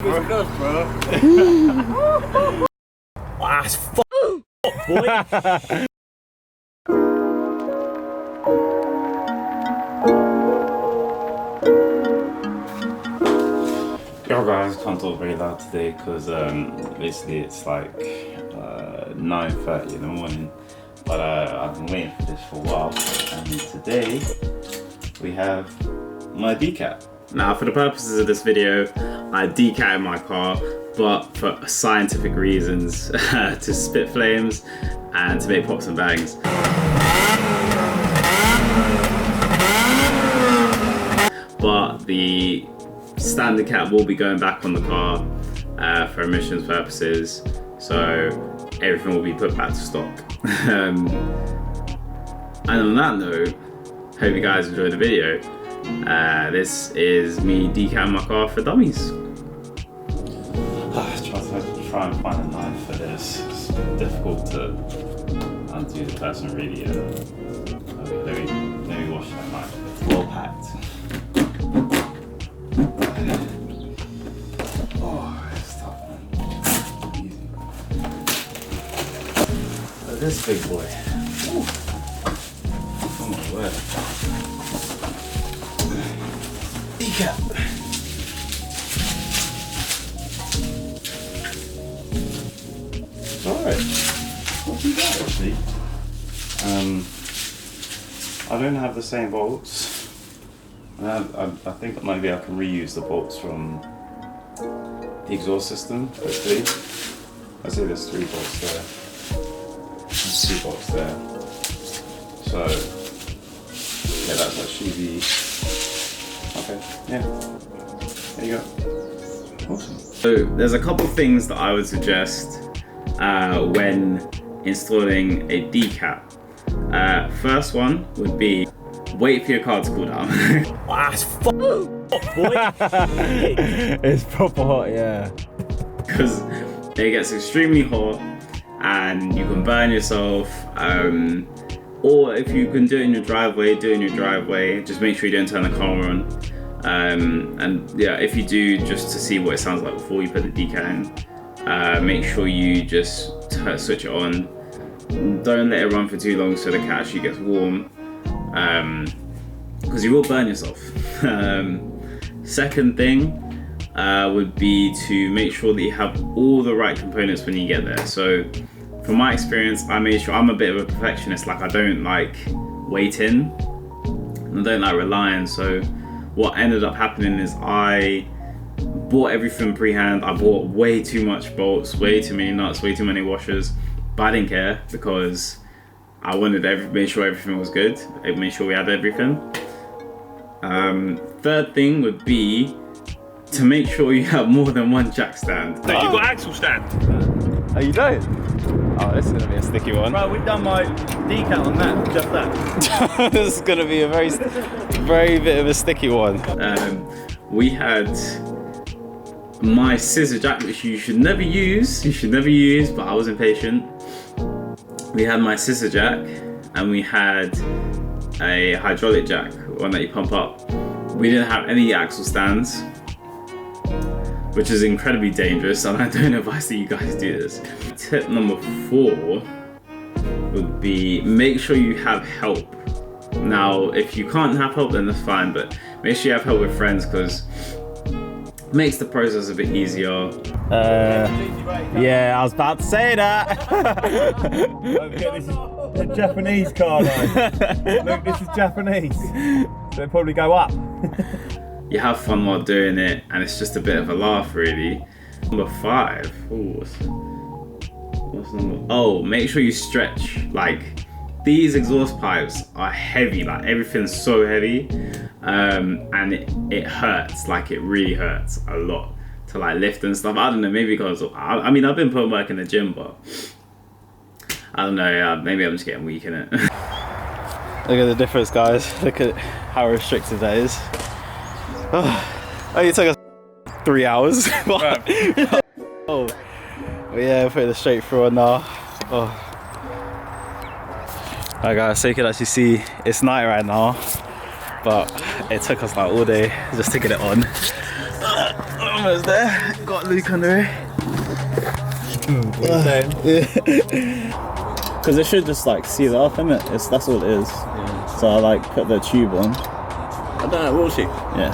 That's f***, boy. Yo guys, can't talk very loud today because basically it's like 9:30 in the morning, but I've been waiting for this for a while, and today we have my decat. Now for the purposes of this video, I decatted my car, but for scientific reasons, to spit flames and to make pops and bangs. But the standard cap will be going back on the car for emissions purposes, so everything will be put back to stock. And on that note, hope you guys enjoyed the video. This is me decatting my car for dummies. Try and find a knife for this. It's difficult to undo the person really. Let me wash that knife. It's well packed. This big boy. Ooh. Oh my word. Decap. Alright. Not too bad actually. I don't have the same bolts. I think that maybe I can reuse the bolts from the exhaust system, hopefully. I see there's 3 bolts there. 2 bolts there. So yeah, that's actually the okay. Yeah, there you go. Awesome. So there's a couple things that I would suggest when installing a decap. First one would be wait for your car to cool down. That's boy. It's proper hot, yeah. Because it gets extremely hot and you can burn yourself, or if you can do it in your driveway, do it in your driveway. Just make sure you don't turn the car on, and yeah, if you do, just to see what it sounds like before you put the decat in, make sure you just switch it on. Don't let it run for too long so the cat actually gets warm, because you will burn yourself. Second thing would be to make sure that you have all the right components when you get there. So from my experience, I made sure, I'm a bit of a perfectionist, like I don't like waiting, and I don't like relying. So what ended up happening is I bought everything pre-hand. I bought way too much bolts, way too many nuts, way too many washers, but I didn't care because I wanted to make sure everything was good. I made sure we had everything. Third thing would be to make sure you have more than one jack stand. So you got axle stand? Oh, you don't? Oh, this is gonna be a sticky one. Right, we've done my decal on that, just that. This is gonna be a very bit of a sticky one. We had my scissor jack, which you should never use. But I was impatient. We had my scissor jack, and we had a hydraulic jack, one that you pump up. We didn't have any axle stands, which is incredibly dangerous, and I don't advise that you guys do this. Tip number 4 would be make sure you have help. Now, if you can't have help, then that's fine, but make sure you have help with friends, because it makes the process a bit easier. Yeah, I was about to say that. This is a Japanese car though. Look, this is Japanese. So it'll probably go up. You have fun while doing it, and it's just a bit of a laugh, really. Number 5. Ooh, what's number? Oh, make sure you stretch. Like, these exhaust pipes are heavy. Like, everything's so heavy, and it hurts. Like, it really hurts a lot to like lift and stuff. I don't know. Maybe because I mean I've been putting work in the gym, but I don't know. Maybe I'm just getting weak in it. Look at the difference, guys. Look at how restrictive that is. Oh, it took us 3 hours. Oh, but yeah, put it straight through on now. Oh. Alright guys, so you can actually see it's night right now, but it took us like all day just to get it on. Almost there. Got what Luke under here. What are you saying? Because it should just like seal it up, innit? That's all it is. Yeah. So I like put the tube on. I don't know, will she? Yeah.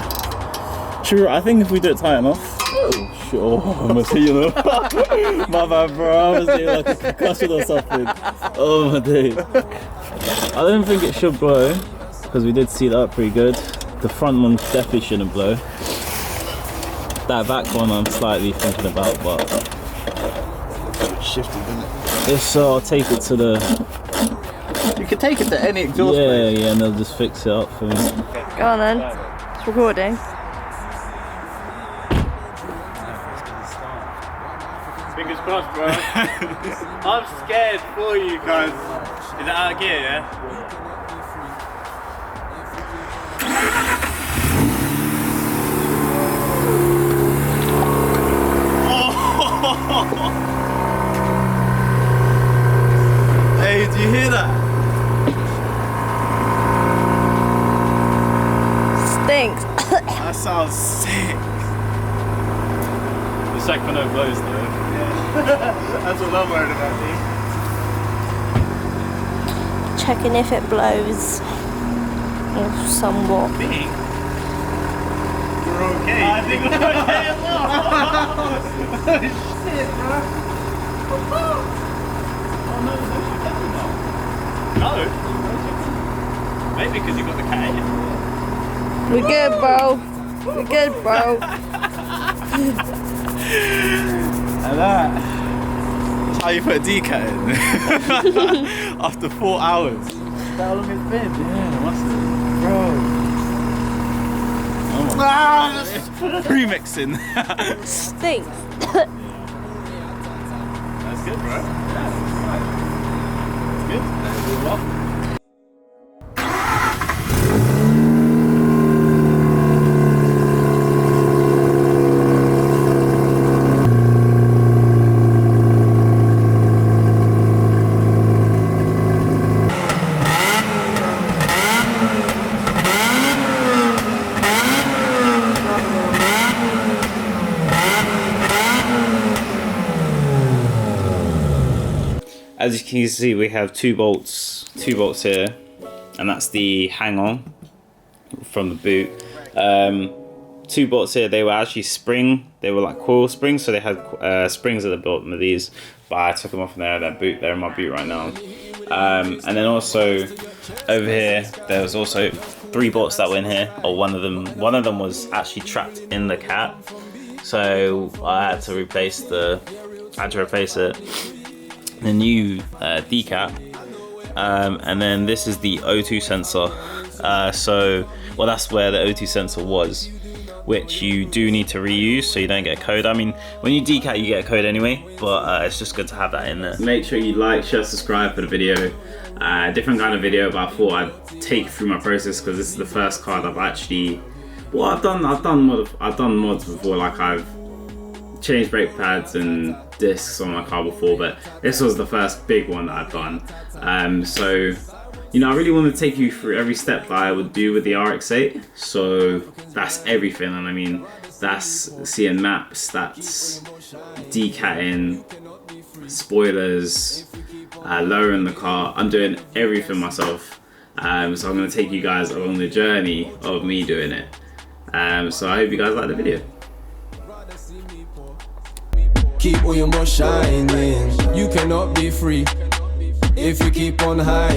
Sure, I think if we do it tight enough. Sure, I'm gonna see, you know. My bad, bro. I was doing like a concussion or something. Oh my days. I don't think it should blow because we did seal it up pretty good. The front one definitely shouldn't blow. That back one I'm slightly thinking about, but Shifted, isn't it? if so, I'll take it to the. You can take it to any exhaust place. Yeah, and they'll just fix it up for me. Go on then. It's recording. Fingers crossed, bro. I'm scared for you guys. Is that out of gear, yeah? Hey, do you hear that? Stinks. That sounds sick. The second no blows though. That's what I'm worried about, dude. Checking if it blows. Or somewhat. We're okay. I think we're okay as well. Shit, bro. Oh no, there's no shit now. No? Maybe because you got the cat. We're good, bro. We're good, bro. And that's how you put a Decatted in. After 4 hours. How long it's been? Yeah, must have. Bro. Oh. Premixing. Stinks. That's good, bro. That's good. Well, As you can see, we have two bolts here, and that's the hang-on from the boot. 2 bolts here, they were actually they were like coil springs, so they had springs at the bottom of these, but I took them off and they're in my boot right now. And then also over here, there was also 3 bolts that were in here, or one of them was actually trapped in the cap, so I had to replace it. The new decap, and then this is the O2 sensor. Well, that's where the O2 sensor was, which you do need to reuse so you don't get a code. I mean, when you decat, you get a code anyway, but it's just good to have that in there. Make sure you like, share, subscribe for the video. Different kind of video, but I thought I'd take through my process because this is the first card I've actually. Well, I've done mods before, like I've changed brake pads and discs on my car before, but this was the first big one that I've done. So, you know, I really want to take you through every step that I would do with the RX8. So that's everything, and I mean, that's seeing maps, that's decatting, spoilers, lowering the car. I'm doing everything myself. So I'm going to take you guys along the journey of me doing it. So I hope you guys like the video. Keep all your more shining. You cannot be free if you keep on high.